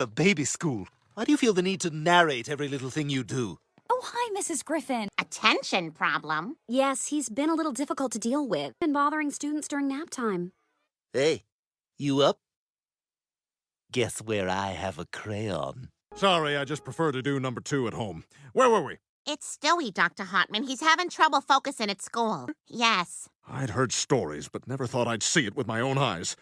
A baby school. Why do you feel the need to narrate every little thing you do? Oh, hi, Mrs. Griffin. Attention problem? Yes, he's been a little difficult to deal with. Been bothering students during nap time. Hey, you up? Guess where I have a crayon. Sorry, I just prefer to do number 2 at home. Where were we? It's Stewie, Dr. Hartman. He's having trouble focusing at school. Yes. I'd heard stories, but never thought I'd see it with my own eyes.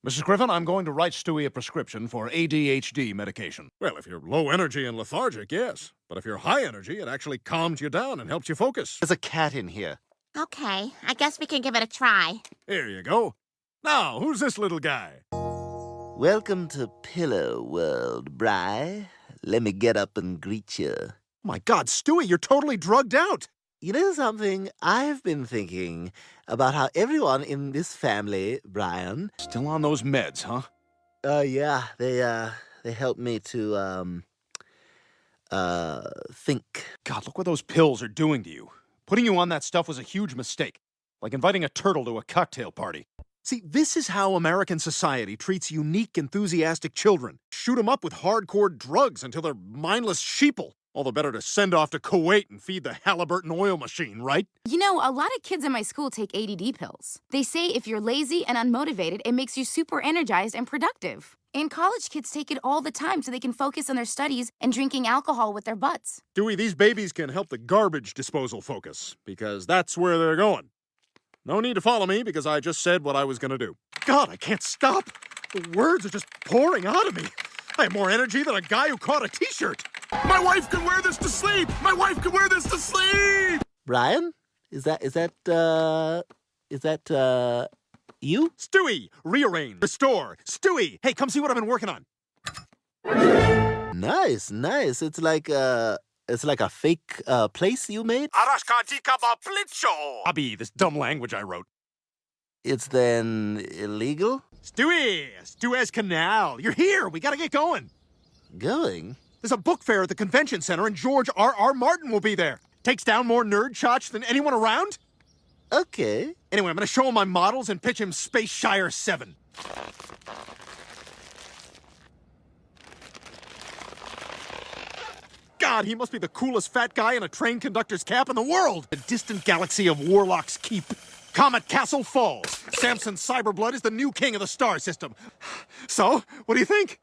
Mrs. Griffin, I'm going to write Stewie a prescription for ADHD medication. Well, if you're low energy and lethargic, yes. But if you're high energy, it actually calms you down and helps you focus. There's a cat in here. Okay, I guess we can give it a try. Here you go. Now, who's this little guy? Welcome to Pillow World, Bri. Let me get up and greet you. My God, Stewie, you're totally drugged out. You know something? I've been thinking about how everyone in this family, Brian... Still on those meds, huh? Yeah, they help me to, think. God, look what those pills are doing to you. Putting you on that stuff was a huge mistake. Like inviting a turtle to a cocktail party. See, this is how American society treats unique, enthusiastic children. Shoot them up with hardcore drugs until they're mindless sheeple. All the better to send off to Kuwait and feed the Halliburton oil machine, right? You know, a lot of kids in my school take ADD pills. They say if you're lazy and unmotivated, it makes you super energized and productive. And college kids take it all the time so they can focus on their studies and drinking alcohol with their butts. Dewey, these babies can help the garbage disposal focus, because that's where they're going. No need to follow me, because I just said what I was going to do. God, I can't stop. The words are just pouring out of me. I have more energy than a guy who caught a T-shirt. My wife can wear this to sleep! My wife can wear this to sleep! Brian? Is that, you? Stewie! Rearrange. Restore. Stewie! Hey, come see what I've been working on. Nice, nice. It's like a fake, place you made? Abby, this dumb language I wrote. It's then illegal? Stewie! Suez Canal! You're here! We gotta get going! Going? There's a book fair at the convention center, and George R.R. Martin will be there. Takes down more nerd shots than anyone around. Okay. Anyway, I'm gonna show him my models and pitch him Space Shire 7. God, he must be the coolest fat guy in a train conductor's cap in the world! The distant galaxy of Warlock's Keep. Comet Castle Falls. Samson Cyberblood is the new king of the star system. So, what do you think?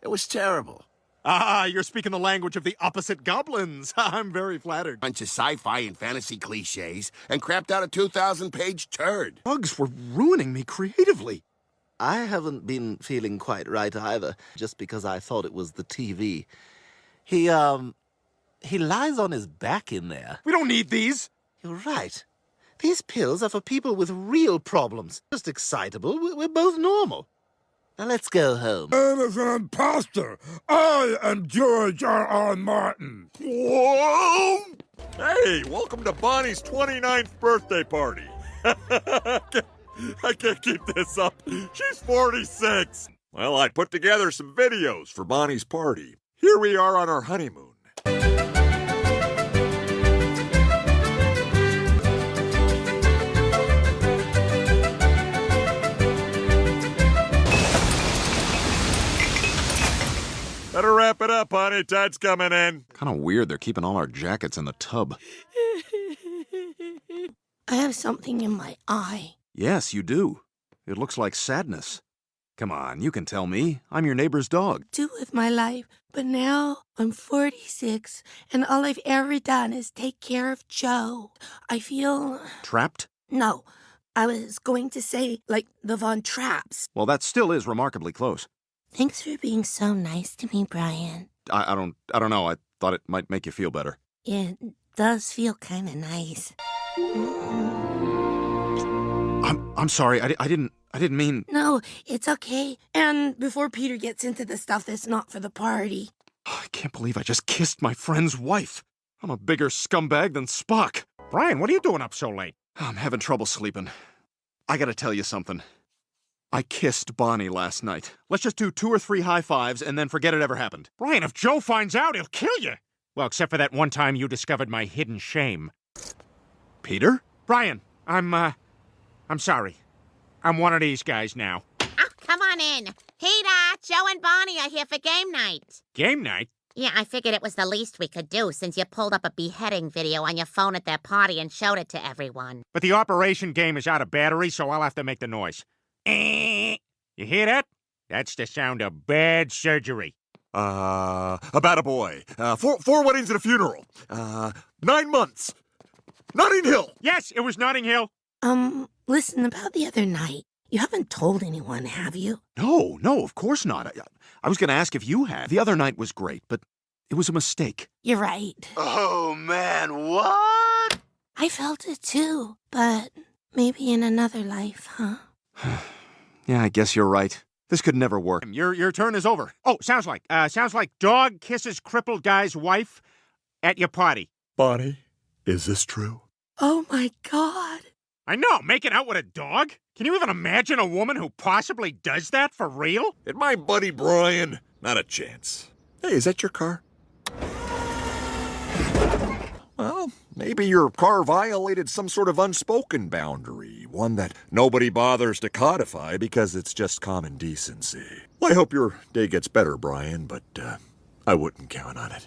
It was terrible. Ah, you're speaking the language of the opposite goblins. I'm very flattered. Bunch of sci-fi and fantasy cliches and crapped out a 2,000-page turd. Bugs were ruining me creatively. I haven't been feeling quite right either, just because I thought it was the TV. He lies on his back in there. We don't need these. You're right. These pills are for people with real problems. Just excitable. We're both normal. Now let's go home. Man is an imposter. I am George R.R. Martin. Whoa! Hey, welcome to Bonnie's 29th birthday party. I can't keep this up. She's 46. Well, I put together some videos for Bonnie's party. Here we are on our honeymoon. Better wrap it up, honey. Tide's coming in. Kind of weird they're keeping all our jackets in the tub. I have something in my eye. Yes, you do. It looks like sadness. Come on, you can tell me. I'm your neighbor's dog. Do with my life, but now I'm 46, and all I've ever done is take care of Joe. I feel... Trapped? No, I was going to say, like the Von Trapps. Well, that still is remarkably close. Thanks for being so nice to me, Brian. I don't know. I thought it might make you feel better. It does feel kind of nice. I'm sorry. I didn't mean... No, it's okay. And before Peter gets into the stuff that's not for the party. I can't believe I just kissed my friend's wife. I'm a bigger scumbag than Spock. Brian, what are you doing up so late? I'm having trouble sleeping. I gotta tell you something. I kissed Bonnie last night. Let's just do 2 or 3 high fives and then forget it ever happened. Brian, if Joe finds out, he'll kill you. Well, except for that one time you discovered my hidden shame. Peter? Brian, I'm sorry. I'm one of these guys now. Oh, come on in. Peter, Joe and Bonnie are here for game night. Game night? Yeah, I figured it was the least we could do since you pulled up a beheading video on your phone at their party and showed it to everyone. But the operation game is out of battery, so I'll have to make the noise. You hear that? That's the sound of bad surgery. About a boy. Four weddings and a funeral. 9 months. Notting Hill. Yes, it was Notting Hill. Listen, about the other night. You haven't told anyone, have you? No, of course not. I was going to ask if you had. The other night was great, but it was a mistake. You're right. Oh, man, what? I felt it too, but maybe in another life, huh? Yeah, I guess you're right. This could never work. Your turn is over. Oh, sounds like dog kisses crippled guy's wife at your party. Bonnie, is this true? Oh my God. I know, making out with a dog? Can you even imagine a woman who possibly does that for real? And my buddy Brian? Not a chance. Hey, is that your car? Well, maybe your car violated some sort of unspoken boundary, one that nobody bothers to codify because it's just common decency. Well, I hope your day gets better, Brian, but I wouldn't count on it.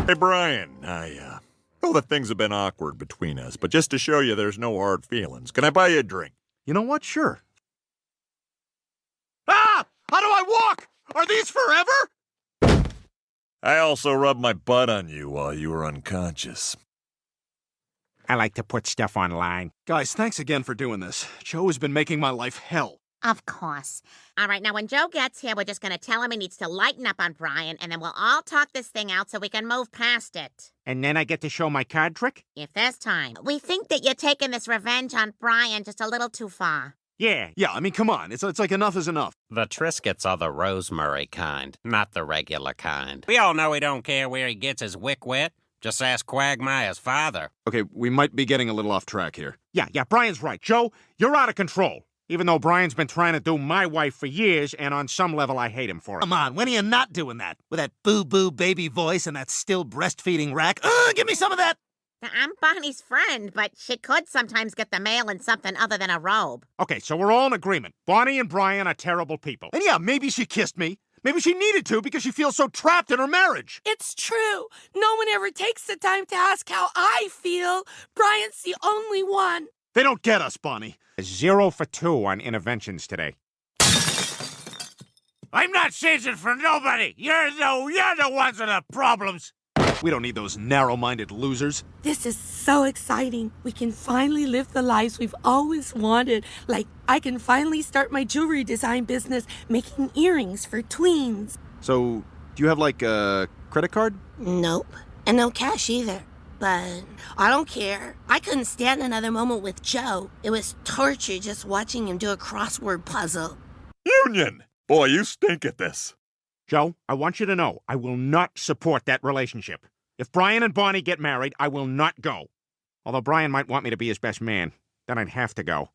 Hey, Brian, I know that things have been awkward between us, but just to show you there's no hard feelings, can I buy you a drink? You know what? Sure. Ah! How do I walk? Are these forever? I also rubbed my butt on you while you were unconscious. I like to put stuff online. Guys, thanks again for doing this. Joe has been making my life hell. Of course. All right, now when Joe gets here, we're just going to tell him he needs to lighten up on Brian, and then we'll all talk this thing out so we can move past it. And then I get to show my card trick? If there's time. We think that you're taking this revenge on Brian just a little too far. Yeah. Yeah, I mean, come on. It's like enough is enough. The Triscuits are the rosemary kind, not the regular kind. We all know he don't care where he gets his wick wet. Just ask Quagmire's father. Okay, we might be getting a little off track here. Yeah, Brian's right. Joe, you're out of control. Even though Brian's been trying to do my wife for years, and on some level I hate him for it. Come on, when are you not doing that? With that boo-boo baby voice and that still breastfeeding rack? Give me some of that! I'm Bonnie's friend, but she could sometimes get the mail in something other than a robe. Okay, so we're all in agreement. Bonnie and Brian are terrible people. And yeah, maybe she kissed me. Maybe she needed to because she feels so trapped in her marriage. It's true. No one ever takes the time to ask how I feel. Brian's the only one. They don't get us, Bonnie. 0 for 2 on interventions today. I'm not changing for nobody. You're the ones with the problems. We don't need those narrow-minded losers. This is so exciting. We can finally live the lives we've always wanted. Like, I can finally start my jewelry design business making earrings for tweens. So, do you have, like, a credit card? Nope. And no cash either. But I don't care. I couldn't stand another moment with Joe. It was torture just watching him do a crossword puzzle. Union! Boy, you stink at this. Joe, I want you to know, I will not support that relationship. If Brian and Bonnie get married, I will not go. Although Brian might want me to be his best man. Then I'd have to go.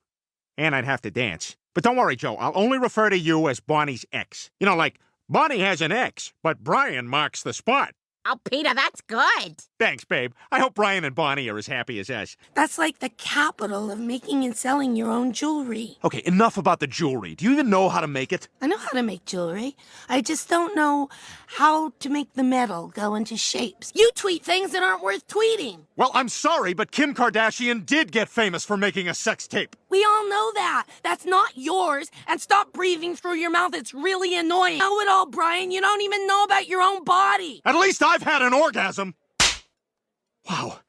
And I'd have to dance. But don't worry, Joe, I'll only refer to you as Bonnie's ex. You know, like, Bonnie has an ex, but Brian marks the spot. Oh, Peter, that's good. Thanks, babe. I hope Brian and Bonnie are as happy as us. That's like the capital of making and selling your own jewelry. Okay, enough about the jewelry. Do you even know how to make it? I know how to make jewelry. I just don't know how to make the metal go into shapes. You tweet things that aren't worth tweeting. Well, I'm sorry, but Kim Kardashian did get famous for making a sex tape. We all know that. That's not yours. And stop breathing through your mouth. It's really annoying. Know it all, Brian. You don't even know about your own body. At least I've had an orgasm. Wow.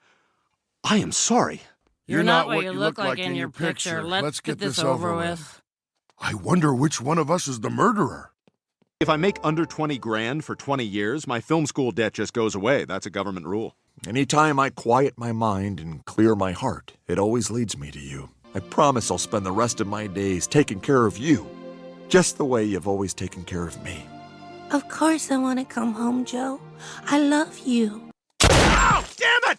I am sorry. You're not what you look like in your picture. Let's get this over with. I wonder which one of us is the murderer. If I make under 20 grand for 20 years, my film school debt just goes away. That's a government rule. Anytime I quiet my mind and clear my heart, it always leads me to you. I promise I'll spend the rest of my days taking care of you, just the way you've always taken care of me. Of course I want to come home, Joe. I love you. Oh, damn it!